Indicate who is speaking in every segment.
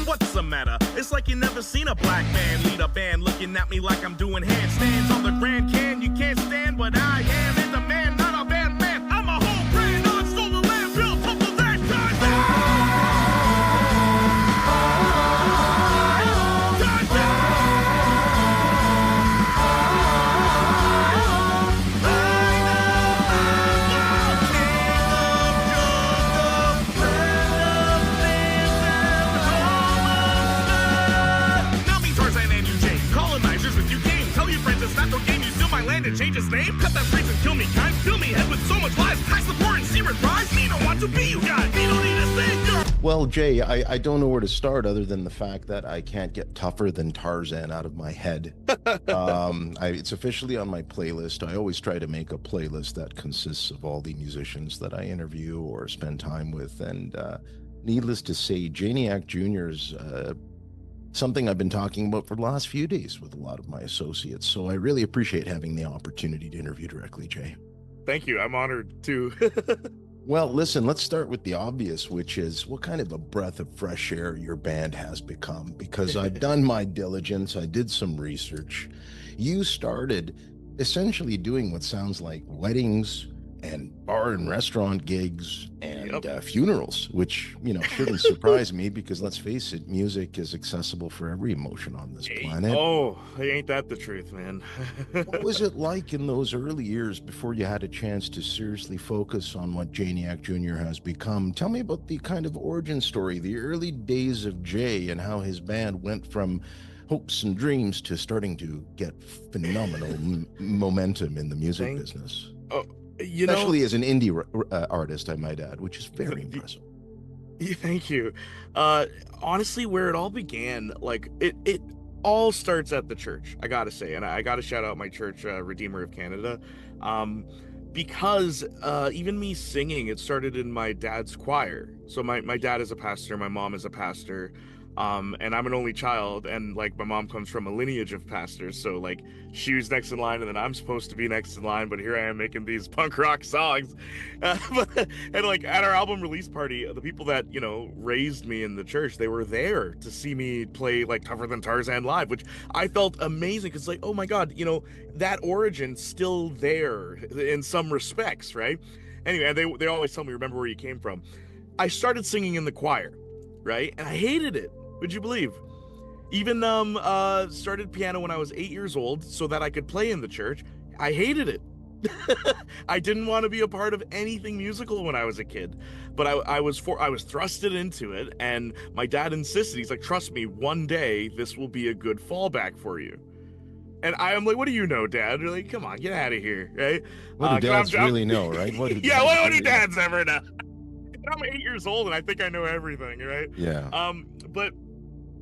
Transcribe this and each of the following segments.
Speaker 1: What's the matter? It's like you never seen a black man lead a band looking at me like I'm doing handstands on the Grand Can. You can't stand what I am. In the man, not a band man. I'm a whole brand on stolen land built up of that to change his name? Cut that phrase and kill me, kind. Fill me head with so much lies. Pass the pour and see it rise. Me don't want to be you guys. Me don't need a savior.
Speaker 2: Well, Jay, I don't know where to start other than the fact that I can't get Tougher Than Tarzan out of my head. It's officially on my playlist. I always try to make a playlist that consists of all the musicians that I interview or spend time with. And needless to say, Jayniac Jr.'s something I've been talking about for the last few days with a lot of my associates. So I really appreciate having the opportunity to interview directly, Jay.
Speaker 1: Thank you. I'm honored too.
Speaker 2: Well, listen, let's start with the obvious, which is what kind of a breath of fresh air your band has become, because I've done my diligence. I did some research. You started essentially doing what sounds like weddings and bar and restaurant gigs and funerals, which, shouldn't surprise me because let's face it, music is accessible for every emotion on this planet.
Speaker 1: Oh, ain't that the truth, man?
Speaker 2: What was it like in those early years before you had a chance to seriously focus on what Jayniac Jr. has become? Tell me about the kind of origin story, the early days of Jay and how his band went from hopes and dreams to starting to get phenomenal momentum in the music business.
Speaker 1: Oh,
Speaker 2: especially as an indie artist, I might add, which is very impressive.
Speaker 1: Thank you. Honestly, where it all began, like it all starts at the church, I gotta say, and I gotta shout out my church, Redeemer of Canada, because even me singing, it started in my dad's choir. So my dad is a pastor, my mom is a pastor. And I'm an only child, and like my mom comes from a lineage of pastors, so like she was next in line and then I'm supposed to be next in line, but here I am making these punk rock songs. And like at our album release party, the people that raised me in the church, they were there to see me play like Tougher Than Tarzan live, which I felt amazing because like, oh my god, that origin's still there in some respects, right? Anyway, they always tell me, remember where you came from. I started singing in the choir, right? And I hated it. Would you believe? Even started piano when I was 8 years old so that I could play in the church. I hated it. I didn't want to be a part of anything musical when I was a kid, but I was thrusted into it, and my dad insisted. He's like, trust me, one day this will be a good fallback for you. And I am like, what do you know, Dad? You're like, come on, get out of here, right?
Speaker 2: What do dads really know, right?
Speaker 1: What do dads ever know? I'm 8 years old and I think I know everything, right?
Speaker 2: Yeah.
Speaker 1: But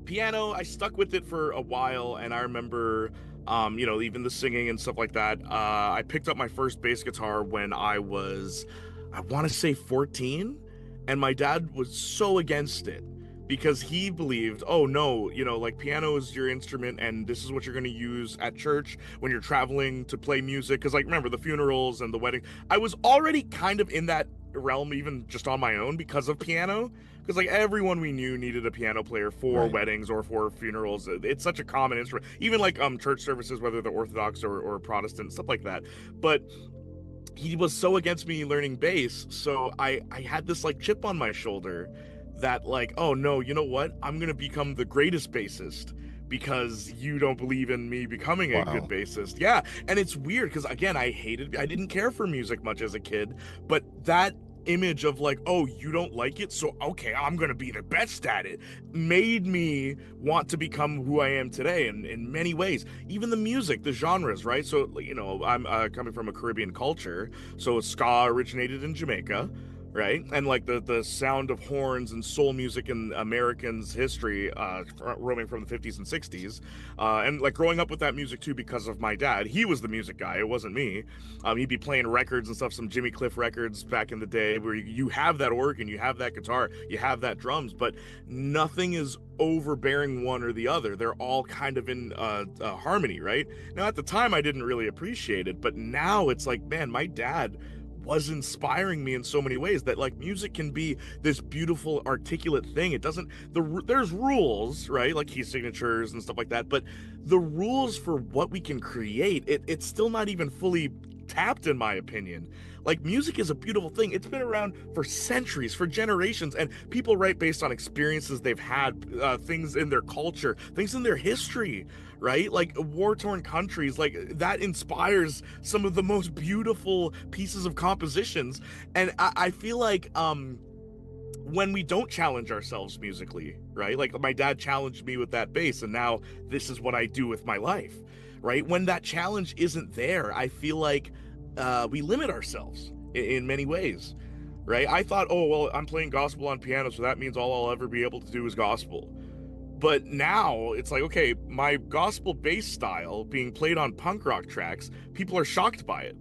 Speaker 1: piano, I stuck with it for a while, and I remember, even the singing and stuff like that. I picked up my first bass guitar when I was, I want to say 14, and my dad was so against it because he believed, oh no, like piano is your instrument and this is what you're going to use at church when you're traveling to play music. Because like, remember the funerals and the wedding, I was already kind of in that realm even just on my own because of piano, because like everyone we knew needed a piano player for weddings or for funerals. It's such a common instrument, even like church services, whether they're Orthodox or Protestant, stuff like that. But he was so against me learning bass, so I had this like chip on my shoulder that like, oh no, you know what, I'm gonna become the greatest bassist because you don't believe in me becoming a good bassist. Yeah, and it's weird because again, I didn't care for music much as a kid, but that image of like, oh, you don't like it, so okay, I'm gonna be the best at it, made me want to become who I am today in many ways. Even the music, the genres, right? So I'm coming from a Caribbean culture, so ska originated in Jamaica, right? And like the sound of horns and soul music in Americans' history, roaming from the 50s and 60s, and like growing up with that music too because of my dad. He was the music guy, it wasn't me. He'd be playing records and stuff, some Jimmy Cliff records back in the day where you have that organ, you have that guitar, you have that drums, but nothing is overbearing one or the other. They're all kind of in harmony, right? Now at the time I didn't really appreciate it, but now it's like, man, my dad was inspiring me in so many ways, that like music can be this beautiful articulate thing. It doesn't, there's rules, right, like key signatures and stuff like that, but the rules for what we can create, it's still not even fully tapped, in my opinion. Like, music is a beautiful thing. It's been around for centuries, for generations, and people write based on experiences they've had, things in their culture, things in their history, right? Like war-torn countries, like that inspires some of the most beautiful pieces of compositions. And I feel like when we don't challenge ourselves musically, right? Like my dad challenged me with that bass, and now this is what I do with my life, right? When that challenge isn't there, I feel like we limit ourselves in many ways, right? I thought, oh, well, I'm playing gospel on piano, so that means all I'll ever be able to do is gospel. But now it's like, okay, my gospel bass style being played on punk rock tracks, people are shocked by it.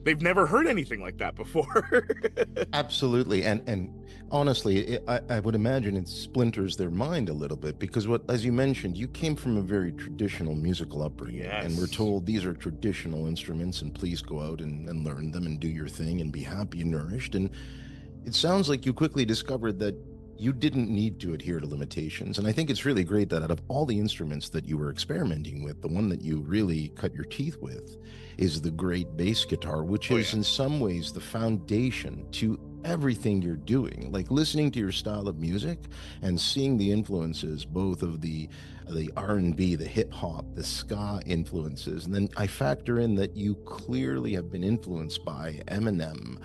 Speaker 1: They've never heard anything like that before.
Speaker 2: Absolutely, and honestly, I would imagine it splinters their mind a little bit because what, as you mentioned, you came from a very traditional musical upbringing, and we're
Speaker 1: Yes.
Speaker 2: told these are traditional instruments, and please go out and learn them and do your thing and be happy and nourished. And it sounds like you quickly discovered that you didn't need to adhere to limitations. And I think it's really great that out of all the instruments that you were experimenting with, the one that you really cut your teeth with is the great bass guitar, which
Speaker 1: Oh
Speaker 2: is
Speaker 1: yeah.
Speaker 2: in some ways the foundation to everything you're doing. Like listening to your style of music and seeing the influences both of the R&B, the hip hop, the ska influences, and then I factor in that you clearly have been influenced by Eminem,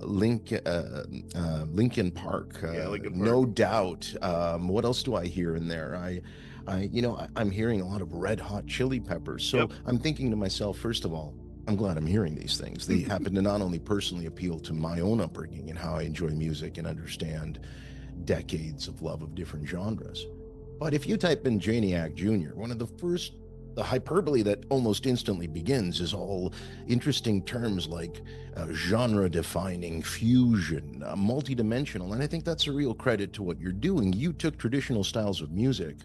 Speaker 2: Linkin Park,
Speaker 1: Yeah, Linkin Park.
Speaker 2: no doubt. What else do I hear in there? I'm hearing a lot of Red Hot Chili Peppers. So
Speaker 1: Yep.
Speaker 2: I'm thinking to myself, first of all, I'm glad I'm hearing these things. They happen to not only personally appeal to my own upbringing and how I enjoy music and understand decades of love of different genres. But if you type in Jayniac Jr., one of the hyperbole that almost instantly begins is all interesting terms like genre defining, fusion, multidimensional. And I think that's a real credit to what you're doing. You took traditional styles of music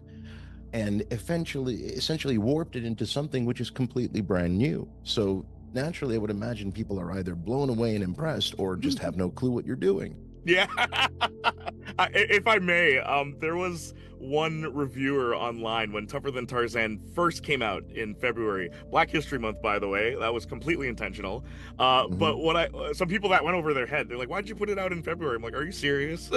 Speaker 2: and essentially warped it into something which is completely brand new. So naturally, I would imagine people are either blown away and impressed or just have no clue what you're doing.
Speaker 1: Yeah. If I may, there was one reviewer online when Tougher Than Tarzan first came out in February. Black History Month, by the way. That was completely intentional. But
Speaker 2: Mhm.
Speaker 1: what some people that went over their head. They're like, "Why'd you put it out in February?" I'm like, "Are you serious?"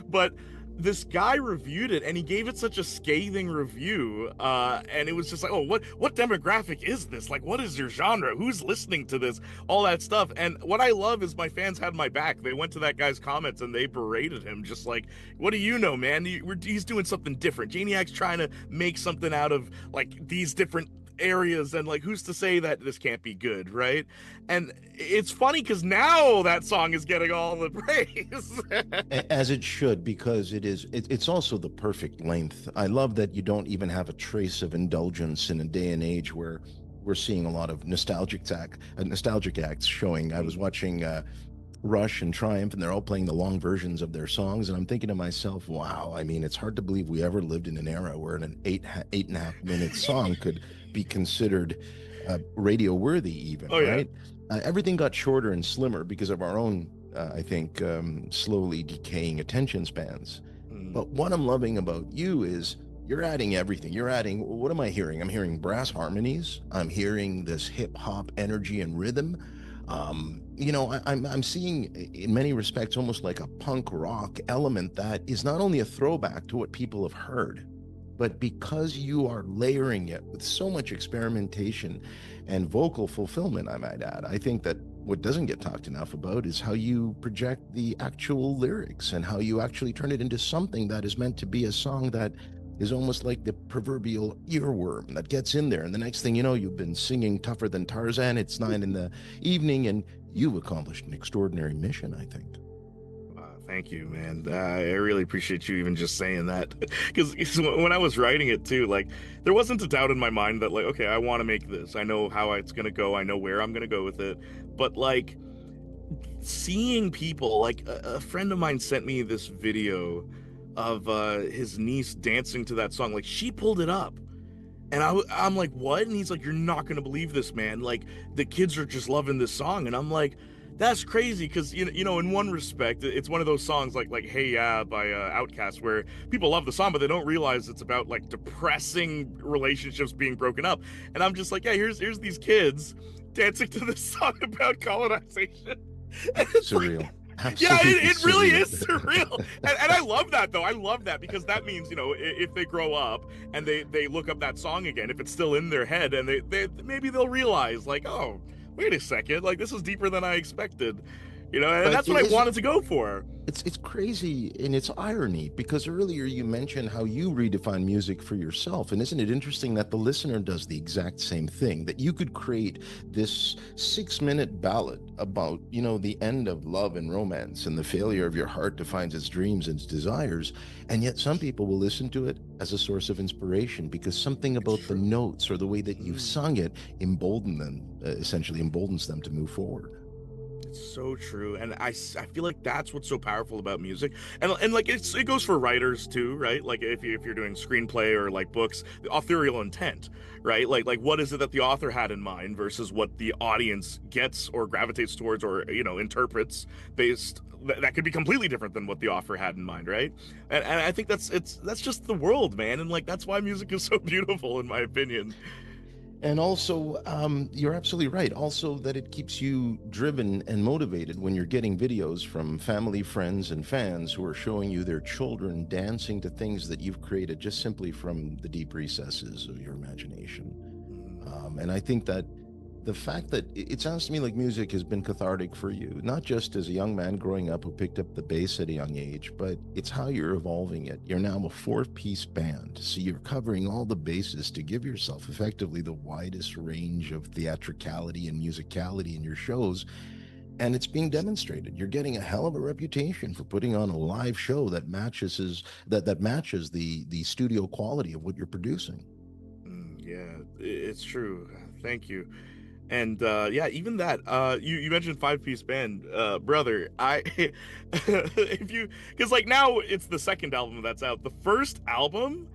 Speaker 1: But this guy reviewed it and he gave it such a scathing review, and it was just like, oh, what demographic is this? Like, what is your genre? Who's listening to this? All that stuff. And what I love is my fans had my back. They went to that guy's comments and they berated him, just like, what do you know, man? He's doing something different. Jayniac's trying to make something out of like these different areas, and like, who's to say that this can't be good, right? And it's funny because now that song is getting all the praise.
Speaker 2: As it should, because it's also the perfect length. I love that you don't even have a trace of indulgence in a day and age where we're seeing a lot of nostalgic acts showing. I was watching Rush and Triumph, and they're all playing the long versions of their songs, and I'm thinking to myself, wow, I mean, it's hard to believe we ever lived in an era where an 8.5 minute song could be considered radio worthy, even,
Speaker 1: Oh yeah.
Speaker 2: right? Everything got shorter and slimmer because of our own, I think, slowly decaying attention spans.
Speaker 1: Mm.
Speaker 2: But what I'm loving about you is you're adding everything. You're adding, what am I hearing? I'm hearing brass harmonies. I'm hearing this hip hop energy and rhythm. I'm seeing in many respects almost like a punk rock element that is not only a throwback to what people have heard, but because you are layering it with so much experimentation and vocal fulfillment, I might add, I think that what doesn't get talked enough about is how you project the actual lyrics and how you actually turn it into something that is meant to be a song that is almost like the proverbial earworm that gets in there. And the next thing you know, you've been singing Tougher Than Tarzan. It's 9 in the evening, and you've accomplished an extraordinary mission, I think.
Speaker 1: Thank you, man. I really appreciate you even just saying that. Because when I was writing it too, like, there wasn't a doubt in my mind that, like, okay, I want to make this. I know how it's going to go. I know where I'm going to go with it. But, like, seeing people, like, a friend of mine sent me this video of his niece dancing to that song. Like, she pulled it up. And I'm like, what? And he's like, you're not going to believe this, man. Like, the kids are just loving this song. And I'm like, That's crazy because you know in one respect it's one of those songs like Hey Ya by Outkast where people love the song but they don't realize it's about like depressing relationships being broken up, and I'm just like, yeah, here's these kids dancing to this song about colonization. And it's like,
Speaker 2: Surreal.
Speaker 1: yeah,
Speaker 2: Absolutely
Speaker 1: it really
Speaker 2: surreal.
Speaker 1: is surreal, and I love that though. I love that because that means, you know, if they grow up and they look up that song again, if it's still in their head, and they maybe they'll realize like, oh, wait a second, like this is deeper than I expected, you know, and
Speaker 2: But
Speaker 1: that's what I wanted to go for.
Speaker 2: it's crazy in its irony because earlier you mentioned how you redefine music for yourself, and isn't it interesting that the listener does the exact same thing, that you could create this 6-minute ballad about, you know, the end of love and romance and the failure of your heart to find its dreams and its desires, and yet some people will listen to it as a source of inspiration because something
Speaker 1: It's
Speaker 2: about the
Speaker 1: true.
Speaker 2: notes or the way that you've sung it essentially emboldens them to move forward.
Speaker 1: It's so true, and I feel like that's what's so powerful about music, and like it goes for writers too, right? Like if you're doing screenplay or like books, the authorial intent, right? Like what is it that the author had in mind versus what the audience gets or gravitates towards or, you know, interprets based. That could be completely different than what the author had in mind, right? And I think that's just the world, man, and like that's why music is so beautiful, in my opinion.
Speaker 2: And also, you're absolutely right. Also, that it keeps you driven and motivated when you're getting videos from family, friends, and fans who are showing you their children dancing to things that you've created just simply from the deep recesses of your imagination. And I think that the fact that it sounds to me like music has been cathartic for you, not just as a young man growing up who picked up the bass at a young age, but it's how you're evolving it. You're now a 4-piece band, so you're covering all the bases to give yourself effectively the widest range of theatricality and musicality in your shows. And it's being demonstrated. You're getting a hell of a reputation for putting on a live show that matches the studio quality of what you're producing.
Speaker 1: Yeah, it's true. Thank you. And yeah, even that, you mentioned 5-piece band, brother. I if you because like now it's the second album that's out. The first album,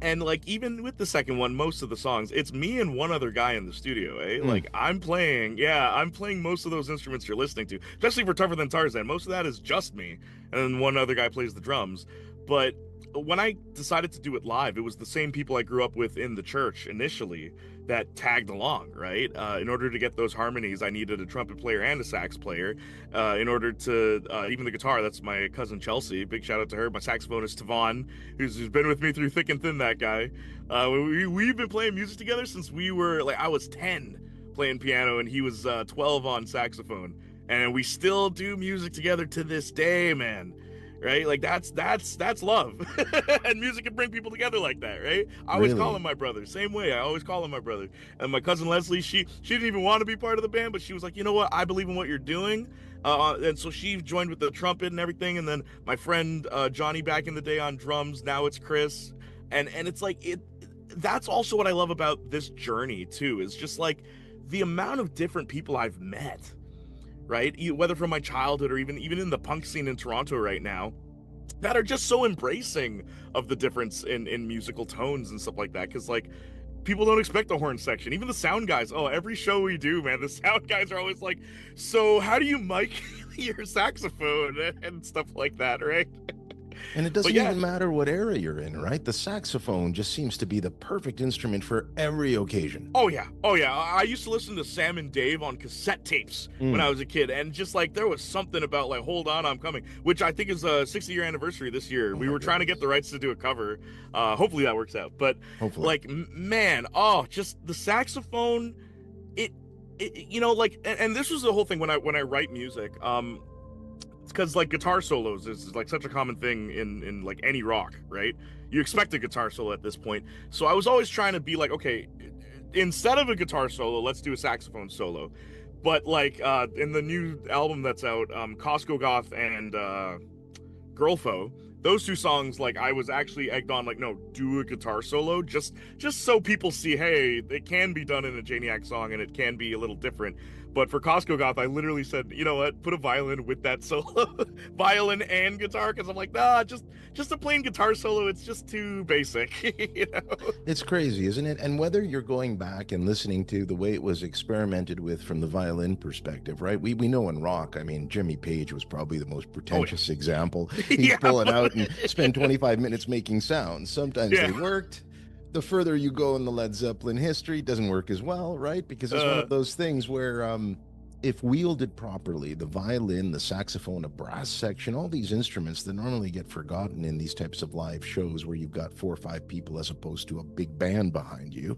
Speaker 1: and like even with the second one, most of the songs, it's me and one other guy in the studio, eh?
Speaker 2: Mm,
Speaker 1: Like I'm playing most of those instruments you're listening to, especially for Tougher Than Tarzan. Most of that is just me, and then one other guy plays the drums. But when I decided to do it live, it was the same people I grew up with in the church initially that tagged along, right? In order to get those harmonies, I needed a trumpet player and a sax player. In order to, even the guitar, that's my cousin Chelsey. Big shout out to her. My saxophonist Tavaughan, who's been with me through thick and thin, that guy. We've been playing music together since we were, like, I was 10 playing piano and he was 12 on saxophone. And we still do music together to this day, man, right? Like that's love. And music can bring people together like that, right? I always call
Speaker 2: really?
Speaker 1: him my brother, same way. I always call him my brother. And my cousin Leslie, she didn't even want to be part of the band, but she was like, you know what, I believe in what you're doing. And so she joined with the trumpet and everything, and then my friend Johnny back in the day on drums. Now it's Chris. And it's like it that's also what I love about this journey too, is just like the amount of different people I've met, right? Whether from my childhood or even in the punk scene in Toronto right now, that are just so embracing of the difference in musical tones and stuff like that. Because like people don't expect the horn section. Even the sound guys. Oh, every show we do, man, the sound guys are always like, "So how do you mic your saxophone?" and stuff like that, right?
Speaker 2: And it
Speaker 1: But
Speaker 2: doesn't
Speaker 1: yeah,
Speaker 2: even matter what era you're in, right? The saxophone just seems to be the perfect instrument for every occasion.
Speaker 1: oh yeah, oh yeah. I used to listen to Sam and Dave on cassette tapes when I
Speaker 2: Mm.
Speaker 1: was a kid, and just like there was something about like "Hold On, I'm Coming," which I think is a 60-year anniversary this year.
Speaker 2: Oh
Speaker 1: We
Speaker 2: my
Speaker 1: were trying to get
Speaker 2: goodness.
Speaker 1: the rights to do a cover. Hopefully that works out. But
Speaker 2: Hopefully.
Speaker 1: like, man, oh, just the saxophone. It, you know, like, and this was the whole thing when I write music. Because like guitar solos is like such a common thing in like any rock, right? You expect a guitar solo at this point. So I was always trying to be like, okay, instead of a guitar solo, let's do a saxophone solo. But like in the new album that's out, Costco Goth and Girlfo, those two songs, like I was actually egged on, like, no, do a guitar solo, just so people see, hey, it can be done in a Jayniac song and it can be a little different. But for Costco Goth, I literally said, you know what, put a violin with that solo, violin and guitar, because I'm like, nah, just a plain guitar solo, it's just too basic, you know?
Speaker 2: It's crazy, isn't it? And whether you're going back and listening to the way it was experimented with from the violin perspective, right? We know in rock, I mean, Jimmy Page was probably the most
Speaker 1: Oh
Speaker 2: pretentious example.
Speaker 1: yeah,
Speaker 2: He's
Speaker 1: yeah,
Speaker 2: pulling out and spend 25 minutes making sounds. Sometimes they
Speaker 1: yeah.
Speaker 2: worked. The further you go in the Led Zeppelin history, it doesn't work as well, right? Because it's one
Speaker 1: Uh,
Speaker 2: of those things where if wielded properly, the violin, the saxophone, a brass section, all these instruments that normally get forgotten in these types of live shows where you've got 4 or 5 people as opposed to a big band behind you,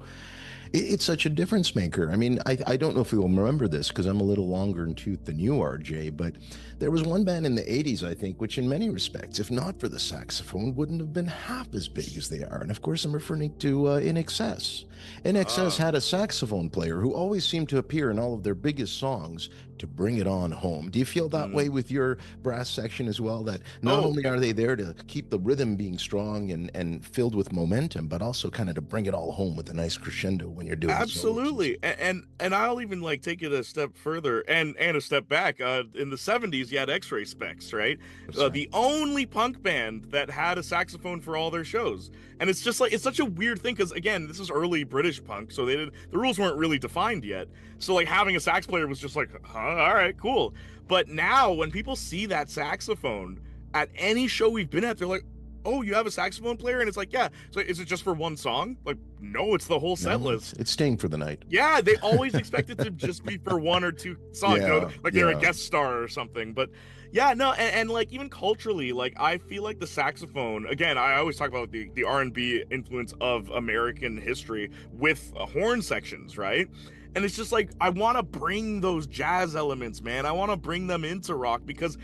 Speaker 2: it's such a difference maker. I mean, I don't know if you'll remember this because I'm a little longer in tooth than you are, Jay, but there was one band in the 80s, I think, which in many respects, if not for the saxophone, wouldn't have been half as big as they are. And of course, I'm referring to In Excess. In Excess
Speaker 1: uh,
Speaker 2: had a saxophone player who always seemed to appear in all of their biggest songs to bring it on home. Do you feel that way
Speaker 1: mm.
Speaker 2: with your brass section as well? That not
Speaker 1: Oh,
Speaker 2: only are they there to keep the rhythm being strong and filled with momentum, but also kind of to bring it all home with a nice crescendo when you're doing solos and
Speaker 1: absolutely, and I'll even like take it a step further and a step back. In the '70s, you had X-Ray Specs, right?
Speaker 2: stuff.
Speaker 1: The only punk band that had a saxophone for all their shows, and it's just like it's such a weird thing because again, this is early British punk, so the rules weren't really defined yet. So like having a sax player was just like, huh, all right, cool. But now when people see that saxophone at any show we've been at, they're like, oh, you have a saxophone player? And it's like, yeah. So is it just for one song? Like, no, it's the whole set
Speaker 2: No,
Speaker 1: list.
Speaker 2: it's staying for the night.
Speaker 1: Yeah, they always expect it to just be for one or two songs,
Speaker 2: Yeah,
Speaker 1: like they're a
Speaker 2: yeah.
Speaker 1: guest star or something. But yeah, no, and like even culturally, like I feel like the saxophone, again, I always talk about the R&B influence of American history with horn sections, right? And it's just like I want to bring those jazz elements, man. I want to bring them into rock because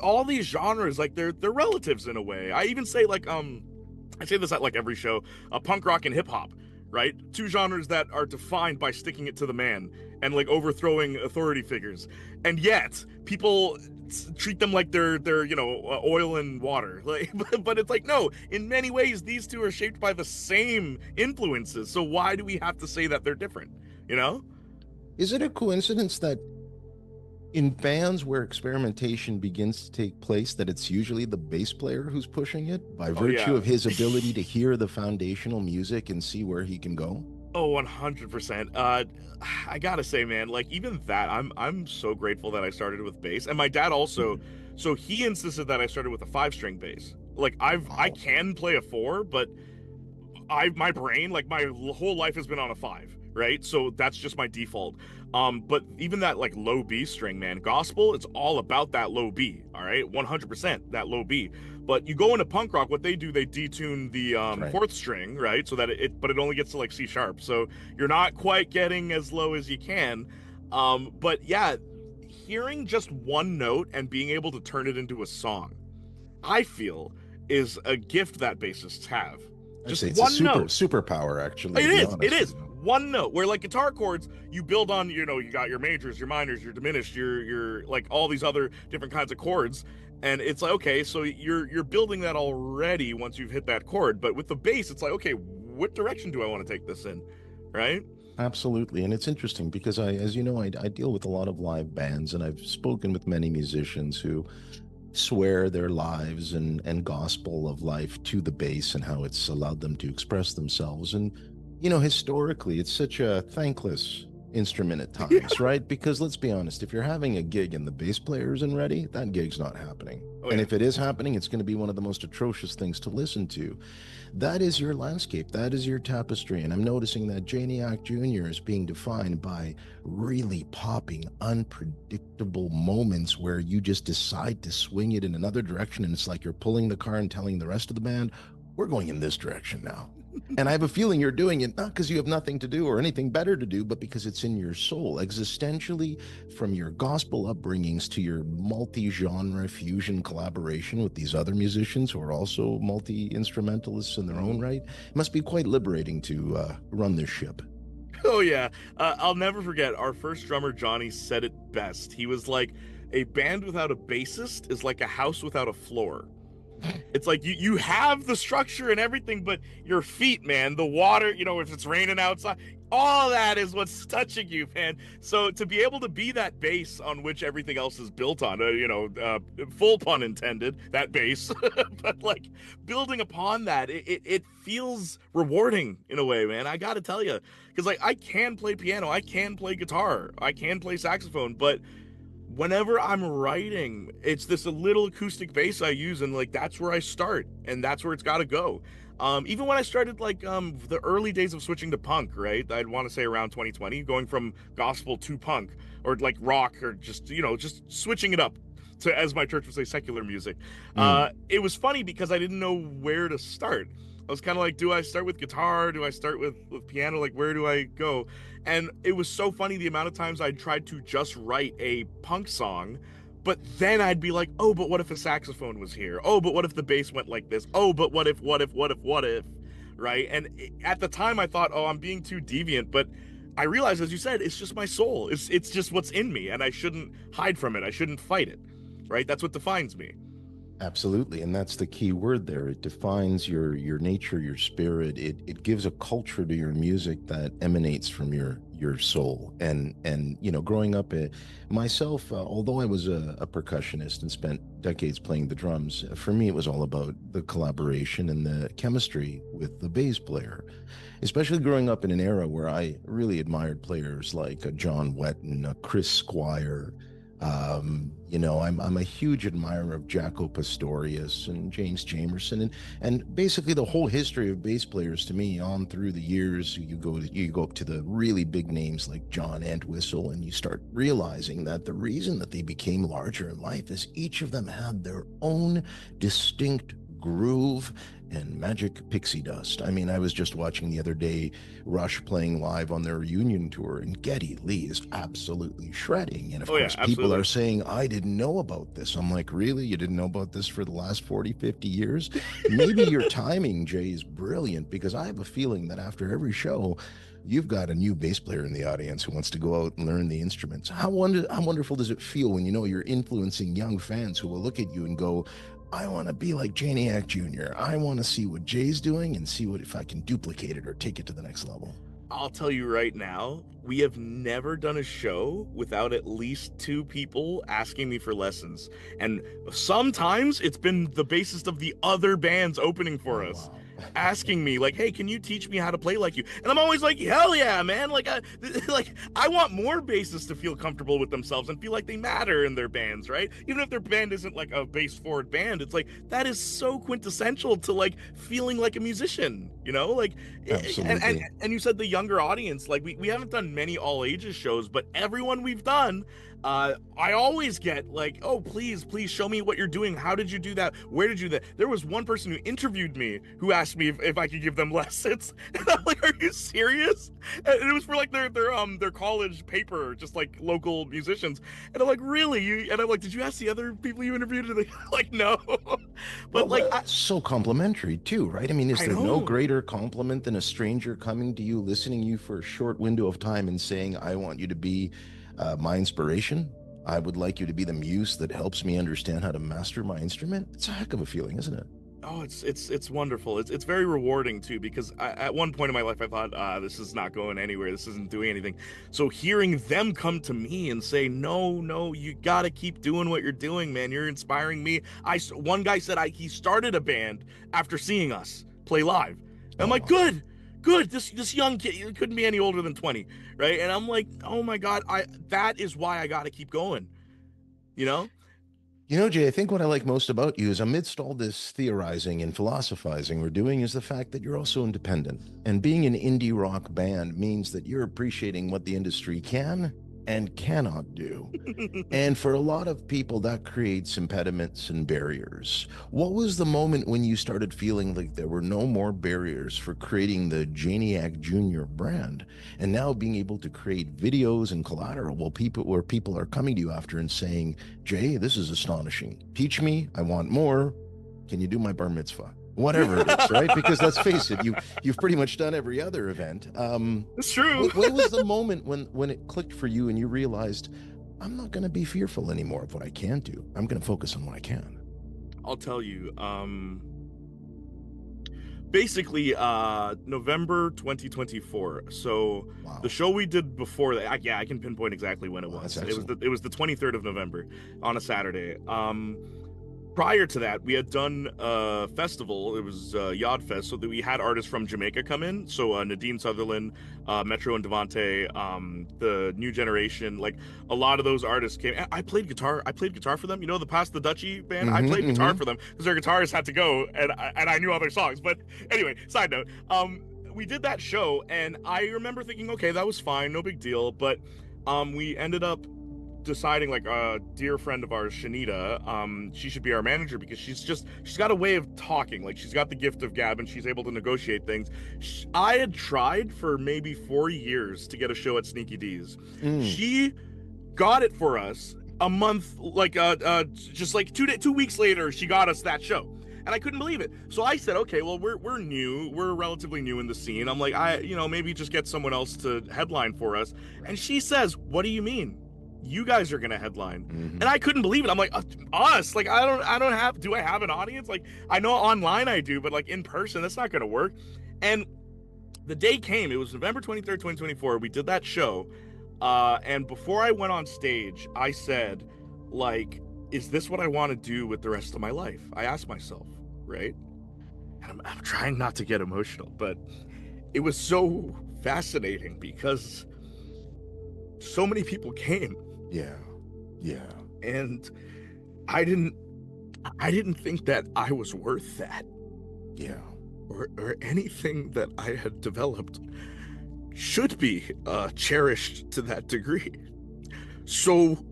Speaker 1: all these genres, like they're relatives in a way. I even say like I say this at like every show, punk rock and hip hop, right? Two genres that are defined by sticking it to the man and like overthrowing authority figures, and yet people treat them like they're oil and water. Like, but it's like no. In many ways, these two are shaped by the same influences. So why do we have to say that they're different? You know?
Speaker 2: Is it a coincidence that in bands where experimentation begins to take place, that it's usually the bass player who's pushing it by
Speaker 1: Oh
Speaker 2: virtue
Speaker 1: yeah.
Speaker 2: of his ability to hear the foundational music and see where he can go?
Speaker 1: Oh, 100%. I gotta say, man, like even that, I'm so grateful that I started with bass, and my dad also.
Speaker 2: Mhm.
Speaker 1: So he insisted that I started with a 5 string bass. Like I
Speaker 2: Wow.
Speaker 1: can play a four, but my brain, like my whole life has been on a five, right? So that's just my default. But even that like low B string, man, gospel, it's all about that low B, all right, 100% that low B. But you go into punk rock, what they do, they detune the
Speaker 2: That's right.
Speaker 1: fourth string, right, so that but it only gets to like C sharp, so you're not quite getting as low as you can. But yeah, hearing just one note and being able to turn it into a song, I feel, is a gift that bassists have.
Speaker 2: I'd
Speaker 1: Just
Speaker 2: say it's a
Speaker 1: one note.
Speaker 2: superpower, actually, to
Speaker 1: It
Speaker 2: be
Speaker 1: is. It
Speaker 2: honest with
Speaker 1: is
Speaker 2: you.
Speaker 1: one note. Where like guitar chords, you build on. You got your majors, your minors, your diminished, your like all these other different kinds of chords, and it's like okay, so you're building that already once you've hit that chord. But with the bass, it's like okay, what direction do I want to take this in, right?
Speaker 2: Absolutely. And it's interesting because as you know, I deal with a lot of live bands and I've spoken with many musicians who swear their lives and gospel of life to the bass and how it's allowed them to express themselves. And, historically, it's such a thankless instrument at
Speaker 1: Yeah.
Speaker 2: times, right? Because let's be honest, if you're having a gig and the bass player isn't ready, that gig's not happening.
Speaker 1: Oh
Speaker 2: And
Speaker 1: yeah.
Speaker 2: if it is happening, it's going to be one of the most atrocious things to listen to. That is your landscape. That is your tapestry. And I'm noticing that Jayniac Jr. is being defined by really popping, unpredictable moments where you just decide to swing it in another direction. And it's like you're pulling the car and telling the rest of the band, we're going in this direction now. And I have a feeling you're doing it not because you have nothing to do or anything better to do, but because it's in your soul. Existentially, from your gospel upbringings to your multi-genre fusion collaboration with these other musicians who are also multi-instrumentalists in their own
Speaker 1: Mhm.
Speaker 2: right, it must be quite liberating to run this ship.
Speaker 1: Oh yeah. I'll never forget our first drummer Johnny said it best. He was like, "A band without a bassist is like a house without a floor." It's like you have the structure and everything, but your feet, man, the water, if it's raining outside, all that is what's touching you, man. So to be able to be that base on which everything else is built on, full pun intended, that base, but like building upon that, it feels rewarding in a way, man. I gotta tell you, because like I can play piano, I can play guitar, I can play saxophone, but whenever I'm writing, it's this little acoustic bass I use, and like that's where I start, and that's where it's got to go. Even when I started like the early days of switching to punk, right? I'd want to say around 2020, going from gospel to punk, or like rock, or just switching it up to, as my church would say, secular music.
Speaker 2: Mm.
Speaker 1: It was funny because I didn't know where to start. I was kind of like, do I start with guitar? Do I start with piano? Like, where do I go? And it was so funny the amount of times I tried to just write a punk song, but then I'd be like, oh, but what if a saxophone was here? Oh, but what if the bass went like this? Oh, but what if, right? And at the time I thought, oh, I'm being too deviant, but I realized, as you said, it's just my soul. It's just what's in me, and I shouldn't hide from it. I shouldn't fight it, right? That's what defines me.
Speaker 2: Absolutely, and that's the key word there. It defines your nature, your spirit. It gives a culture to your music that emanates from your soul. And growing up, myself, although I was a percussionist and spent decades playing the drums, for me it was all about the collaboration and the chemistry with the bass player. Especially growing up in an era where I really admired players like John Wetton, Chris Squire. I'm a huge admirer of Jaco Pastorius and James Jamerson, and basically the whole history of bass players to me on through the years. You go up to the really big names like John Entwistle, and you start realizing that the reason that they became larger in life is each of them had their own distinct groove and magic pixie dust. I mean, I was just watching the other day Rush playing live on their reunion tour, and Geddy Lee is absolutely shredding. And of
Speaker 1: Oh yeah,
Speaker 2: course, people
Speaker 1: absolutely.
Speaker 2: are saying, I didn't know about this. I'm like, really? You didn't know about this for the last 40, 50 years? Maybe your timing, Jay, is brilliant, because I have a feeling that after every show, you've got a new bass player in the audience who wants to go out and learn the instruments. How wonderful does it feel when you know you're influencing young fans who will look at you and go, I want to be like Jayniac Jr. I want to see what Jay's doing and see what if I can duplicate it or take it to the next level.
Speaker 1: I'll tell you right now, we have never done a show without at least two people asking me for lessons. And sometimes it's been the bassist of the other bands opening for
Speaker 2: Oh,
Speaker 1: us
Speaker 2: wow.
Speaker 1: asking me like, hey, can you teach me how to play like you? And I'm always like, hell yeah, man. Like like I want more bassists to feel comfortable with themselves and feel like they matter in their bands, right? Even if their band isn't like a bass forward band, it's like that is so quintessential to like feeling like a musician, like and
Speaker 2: Absolutely.
Speaker 1: and you said the younger audience, like we haven't done many all ages shows, but everyone we've done, I always get like, oh, please show me what you're doing. How did you do that? Where did you do that? There was one person who interviewed me who asked me if I could give them lessons. And I'm like, are you serious? And it was for like their college paper, just like local musicians. And I'm like, really? And I'm like, did you ask the other people you interviewed? And they're like, no. But
Speaker 2: Well,
Speaker 1: like
Speaker 2: that's so complimentary too, right? I mean, is
Speaker 1: I
Speaker 2: there no
Speaker 1: know.
Speaker 2: greater compliment than a stranger coming to you, listening to you for a short window of time and saying, I want you to be my inspiration. I would like you to be the muse that helps me understand how to master my instrument. It's a heck of a feeling, isn't it?
Speaker 1: Oh, it's wonderful. It's very rewarding too, because at one point in my life I thought, this is not going anywhere. This isn't doing anything. So hearing them come to me and say, no, you gotta keep doing what you're doing, man. You're inspiring me. One guy said he started a band after seeing us play live. And I'm
Speaker 2: Oh,
Speaker 1: like,
Speaker 2: wow.
Speaker 1: good. This young kid, he couldn't be any older than 20, right? And I'm like, oh my god, I that is why I gotta keep going. You know?
Speaker 2: You know, Jay, I think what I like most about you is amidst all this theorizing and philosophizing we're doing is the fact that you're also independent. And being an indie rock band means that you're appreciating what the industry can and cannot do. And for a lot of people, that creates impediments and barriers. What was the moment when you started feeling like there were no more barriers for creating the Jayniac Jr. brand and now being able to create videos and collateral where people are coming to you after and saying, Jay, this is astonishing. Teach me. I want more. Can you do my bar mitzvah? Whatever it is, right? Because let's face it, you've pretty much done every other event.
Speaker 1: It's true.
Speaker 2: What was the moment when it clicked for you and you realized I'm not going to be fearful anymore of what I can do. I'm going to focus on what I can.
Speaker 1: I'll tell you. Basically, November 2024. So the
Speaker 2: Wow.
Speaker 1: show we did before that, yeah, I can pinpoint exactly when it
Speaker 2: Well, that's
Speaker 1: was.
Speaker 2: excellent.
Speaker 1: It was the 23rd of November on a Saturday. Prior to that, we had done a festival. It was Yod Fest, so that we had artists from Jamaica come in. So Nadine Sutherland, Metro and Devante, the New Generation, like a lot of those artists came. I played guitar. I played guitar for them. You know, the Pass the Dutchie band. I played guitar for them because their guitarists had to go, and I knew all their songs. But anyway, side note. We did that show, and I remember thinking, okay, that was fine, no big deal. But we ended up deciding, like, a dear friend of ours, Shanita, she should be our manager because she's got a way of talking. Like, she's got the gift of gab and she's able to negotiate things. I had tried for maybe 4 years to get a show at Sneaky D's. She got it for us a month, like just like 2 weeks later, she got us that show. And I couldn't believe it. So I said, okay, well, we're new. We're relatively new in the scene. I'm like, maybe just get someone else to headline for us. And she says, what do you mean? You guys are gonna headline. And I couldn't believe it. I'm like, us? Like, do I have an audience? Like, I know online I do, but like in person, that's not gonna work. And the day came, it was November 23rd, 2024. We did that show. And before I went on stage, I said, like, is this what I want to do with the rest of my life? I asked myself, right? And I'm trying not to get emotional, but it was so fascinating because so many people came.
Speaker 2: Yeah.
Speaker 1: And I didn't think that I was worth that.
Speaker 2: Yeah.
Speaker 1: Or anything that I had developed should be cherished to that degree. So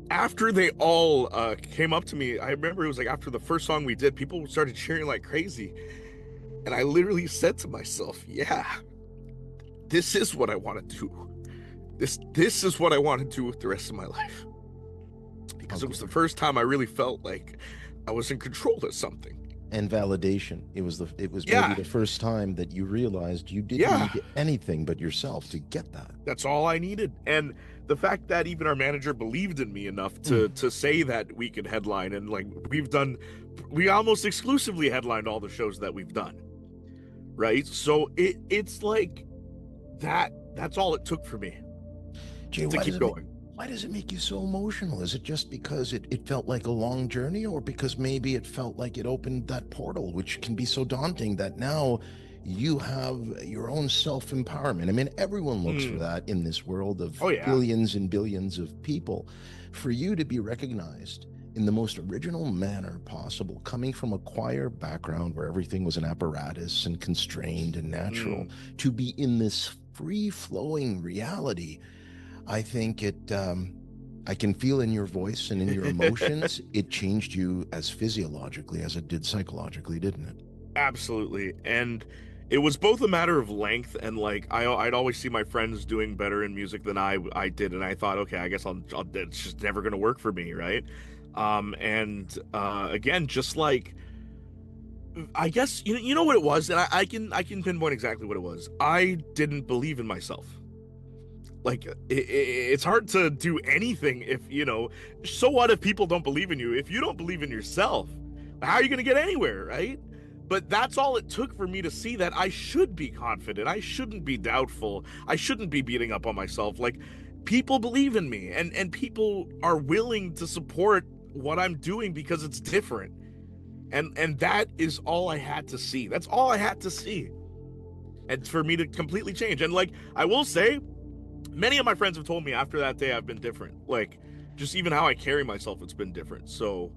Speaker 1: after they all came up to me, I remember it was like after the first song we did, people started cheering like crazy. And I literally said to myself, yeah, this is what I want to do. This is what I want to do with the rest of my life. Because it was the first time I really felt like I was in control of something.
Speaker 2: And validation. It was maybe the first time that you realized you didn't need anything but yourself to get that.
Speaker 1: That's all I needed. And the fact that even our manager believed in me enough to say that we could headline, and like we almost exclusively headlined all the shows that we've done. Right? So it's like that's all it took for me.
Speaker 2: Jay,
Speaker 1: to keep going.
Speaker 2: Why does it make you so emotional? Is it just because it felt like a long journey, or because maybe it felt like it opened that portal, which can be so daunting that now you have your own self-empowerment? I mean, everyone looks for that in this world of billions and billions of people. For you to be recognized in the most original manner possible, coming from a choir background where everything was an apparatus and constrained and natural, to be in this free-flowing reality, I think I can feel in your voice and in your emotions, it changed you as physiologically as it did psychologically, didn't it? Absolutely.
Speaker 1: And it was both a matter of length and like I'd always see my friends doing better in music than I did, and I thought, okay, I guess it's just never gonna work for me, right? Again, just like, I guess you know what it was, and I can pinpoint exactly what it was. I didn't believe in myself. Like, it's hard to do anything if, so what if people don't believe in you? If you don't believe in yourself, how are you going to get anywhere, right? But that's all it took for me to see that I should be confident. I shouldn't be doubtful. I shouldn't be beating up on myself. Like, people believe in me, and people are willing to support what I'm doing because it's different. And that is all I had to see. That's all I had to see. And for me to completely change. And like, I will say, many of my friends have told me after that day I've been different. Like, just even how I carry myself, it's been different. So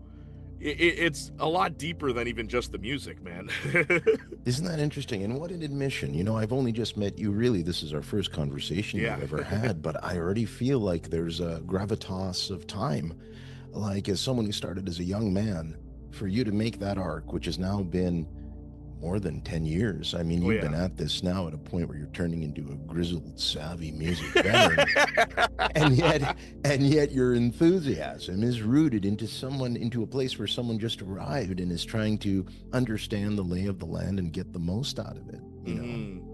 Speaker 1: it's a lot deeper than even just the music, man.
Speaker 2: Isn't that interesting? And what an admission. I've only just met you. Really, this is our first conversation you've ever had, but I already feel like there's a gravitas of time. Like, as someone who started as a young man, for you to make that arc, which has now been more than 10 years. I mean, you've been at this now at a point where you're turning into a grizzled, savvy music veteran. and yet your enthusiasm is rooted into a place where someone just arrived and is trying to understand the lay of the land and get the most out of it.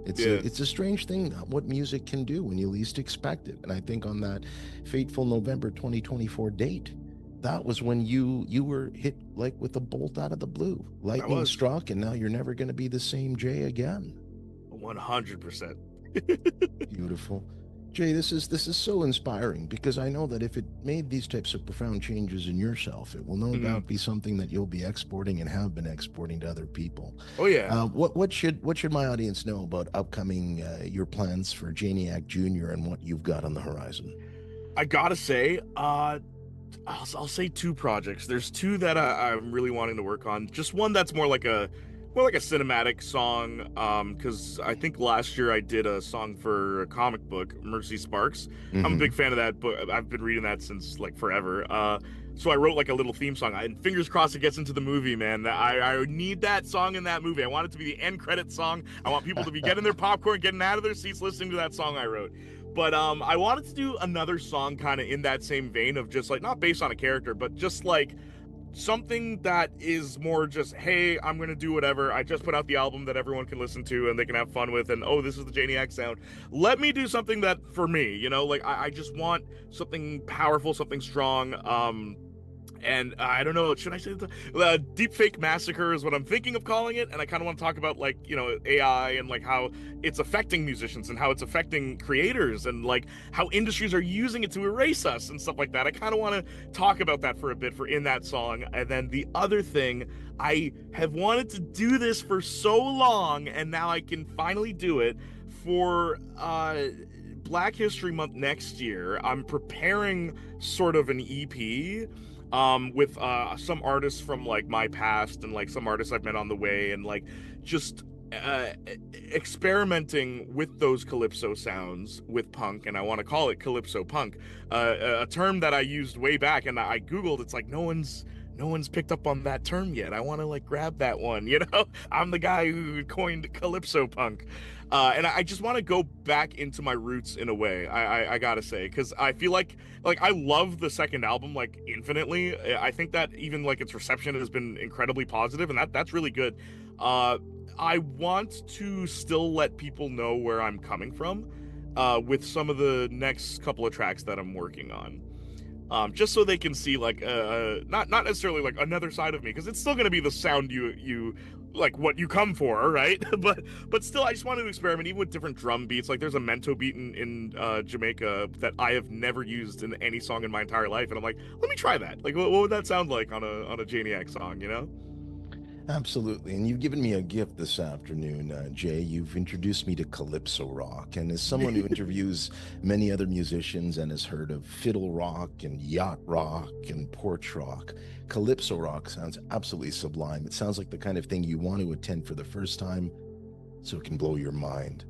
Speaker 2: It's a strange thing what music can do when you least expect it. And I think on that fateful November 2024 date, that was when you were hit like with a bolt out of the blue. Lightning
Speaker 1: was
Speaker 2: struck, and now you're never going to be the same Jay again.
Speaker 1: 100%.
Speaker 2: Beautiful. Jay, this is so inspiring, because I know that if it made these types of profound changes in yourself, it will no doubt be something that you'll be exporting and have been exporting to other people.
Speaker 1: Oh yeah.
Speaker 2: What should my audience know about upcoming your plans for Jayniac Jr. and what you've got on the horizon?
Speaker 1: I gotta say, I'll say two projects. There's two that I'm really wanting to work on. Just one that's more like a cinematic song. Because I think last year I did a song for a comic book, Mercy Sparks. I'm a big fan of that book. I've been reading that since like forever. So I wrote like a little theme song. And fingers crossed it gets into the movie, man. I need that song in that movie. I want it to be the end credit song. I want people to be getting their popcorn, getting out of their seats, listening to that song I wrote. But I wanted to do another song kind of in that same vein of just like, not based on a character, but just like something that is more just, hey, I'm gonna do whatever. I just put out the album that everyone can listen to and they can have fun with, and oh, this is the Jayniac sound. Let me do something that for me, you know, like I just want something powerful, something strong. And I don't know, should I say Deepfake Massacre is what I'm thinking of calling it, and I kind of want to talk about, like, you know, AI and like how it's affecting musicians and how it's affecting creators and like how industries are using it to erase us and stuff like that. I kind of want to talk about that for a bit in that song. And then the other thing, I have wanted to do this for so long, and now I can finally do it for Black History Month next year. I'm preparing sort of an EP with some artists from like my past and like some artists I've met on the way, and like just experimenting with those calypso sounds with punk. And I want to call it calypso punk, a term that I used way back, and I googled. It's like no one's picked up on that term yet. I want to like grab that one, you know. I'm the guy who coined calypso punk. And I just want to go back into my roots in a way. I gotta say, because I feel like I love the second album like infinitely. I think that even like its reception has been incredibly positive, and that's really good. I want to still let people know where I'm coming from with some of the next couple of tracks that I'm working on. Just so they can see like not necessarily like another side of me, because it's still gonna be the sound you like what you come for, right? but still, I just want to experiment even with different drum beats. Like there's a mento beat in Jamaica that I have never used in any song in my entire life, and I'm like, let me try that. Like what would that sound like on a Jayniac song, you know?
Speaker 2: Absolutely. And you've given me a gift this afternoon, Jay. You've introduced me to calypso rock. And as someone who interviews many other musicians and has heard of fiddle rock and yacht rock and porch rock, calypso rock sounds absolutely sublime. It sounds like the kind of thing you want to attend for the first time so it can blow your mind.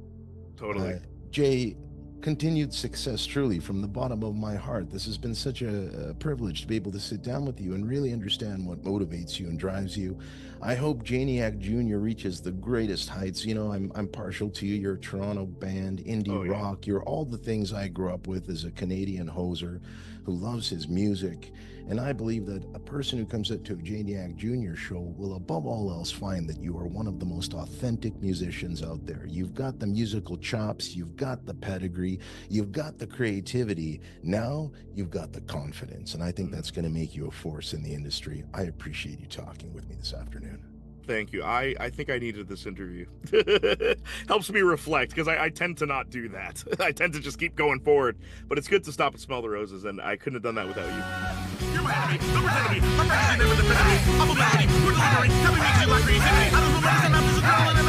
Speaker 1: Totally.
Speaker 2: Jay, continued success truly from the bottom of my heart. This has been such a privilege to be able to sit down with you and really understand what motivates you and drives you. I hope Jayniac Jr. reaches the greatest heights. You know, I'm partial to you. You're a Toronto band, indie rock. You're all the things I grew up with as a Canadian hoser who loves his music. And I believe that a person who comes up to a Jayniac Jr. show will above all else find that you are one of the most authentic musicians out there. You've got the musical chops, you've got the pedigree, you've got the creativity. Now you've got the confidence. And I think that's going to make you a force in the industry. I appreciate you talking with me this afternoon.
Speaker 1: Thank you. I think I needed this interview. Helps me reflect, because I tend to not do that. I tend to just keep going forward. But it's good to stop and smell the roses, and I couldn't have done that without you. You're my enemy, representing me, I'm representing with the I'm a melody, we're delivering, coming makes you like creativity. I don't know what I'm